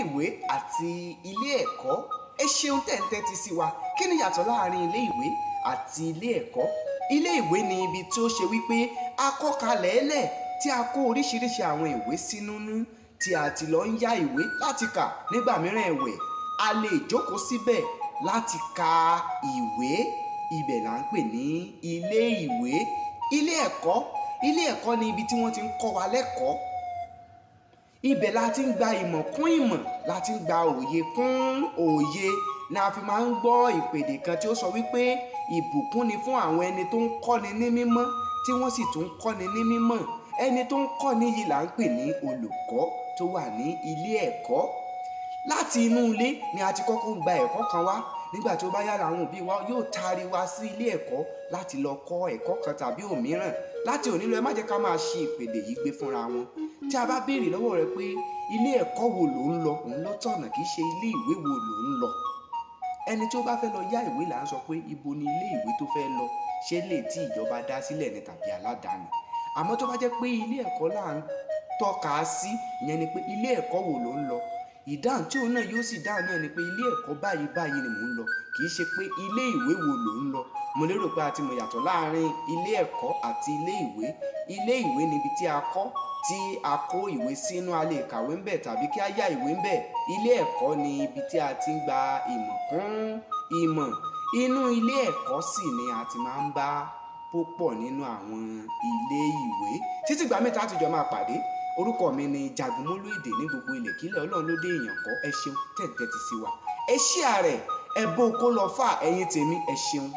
ilé-ìwé àti ilé-ẹ̀kọ́. Ẹ ṣeun tẹ́ ń tẹ́tí sí wa. Kí ni ìyàtọ̀ láàárín ilé-ìwé àti ilé-ẹ̀kọ́? Ilé-ìwé ni ibi tí ó ṣe wípé a kọ́ kalẹ̀ ẹlẹ̀ tí a kó oríṣiríṣi àwọn ìwé sínú tí a ti lọ ń yá ìwé láti kà. Nígbà mìíràn ẹ̀wẹ̀, a lè jókòó síbẹ̀ láti ka ìwé. Ibẹ̀ là ń pè ní ilé-ìwé. Ilé-ẹ̀kọ́ ni ibi tí wọ́n ti ń kọ́ wa lẹ́kọ̀ọ́. Ibẹ̀ la ti ń gba ìmọ̀ kún ìmọ̀, la ti ń gba òye kún òye. Ni a fi máa ń gbọ́ ìpèdè kan tí ó sọ wípé ìbùkún ni fún àwọn ẹni tó ń kọ́ni ní mímọ́ tí wọ́n sì tún ń kọ́ni ní mímọ̀. Ẹni tó ń kọ́ni yìí là ń pè ní olùkọ́ tó wà ní ilé ẹ̀kọ́. Láti inú ilé ni a ti kọ́kọ́ gba ẹ̀kọ́ kan wá. Nígbà tí ó bá yára, àwọn òbí wa yóò taari wa sí ilé ẹ̀kọ́ láti lọ kọ́ ẹ̀kọ́ kan tàbí òmíràn. Láti òní lọ, ẹ má jẹ́ ká máa ṣe ìpèdè yìí gbé fúnra wọn. Tí a bá béèrè lọ́wọ́ rẹ pé ilé ẹ̀kọ́ wo lò ń lọ, òun ló tọ̀nà, kì í ṣe ilé ìwé wo lò ń lọ. Ẹni tí ó bá fẹ́ lọ yá ìwé là ń sọ pé ibo ni ilé ìwé tó fẹ́ lọ, ṣé ilé tí ìjọba dá sílẹ̀ ni tàbí aládàáni. Àmọ́ tó bá jẹ́ pé ilé ẹ̀kọ́ là ń tọ́ka sí, ìyẹn ni pé ilé ẹ̀kọ́ wo lò ń lọ. Ìdáhùn tí òun náà yóò sì dáhùn náà ni pé ilé ẹ̀kọ́ báyìí ni mò ń lọ, kì í ṣe pé ilé ìwé wo lò ń lọ. Mo lérò pé a ti mọ̀ ìyàtọ̀ láàárín ilé ẹ̀kọ́ àti ilé ìwé. Ilé ìwé ni ibi tí a kó ìwé sínú, a lè kàwé ń bẹ̀ tàbí kí a yá ìwé ń bẹ̀. Ilé ẹ̀kọ́ ni ibi tí a ti ń gba ìmọ̀ kún ìmọ̀. Inú ilé ẹ̀kọ́ sì ni a ti máa ń bá púpọ̀ nínú àwọn ilé ìwé. Títí ìgbà mẹ́ta àtijọ́ máa pàdé. Orúkọ mi ni Jagunmólú Èdè ní gbogbo ilẹ̀kílẹ̀. Ọlọ́run ló dé èèyàn kọ́. Ẹ ṣeun tẹ́ ń tẹ́tí sí wa. Ẹ share rẹ̀, ẹ bó kó lọ fà, ẹ̀yin tèmi, ẹ ṣeun.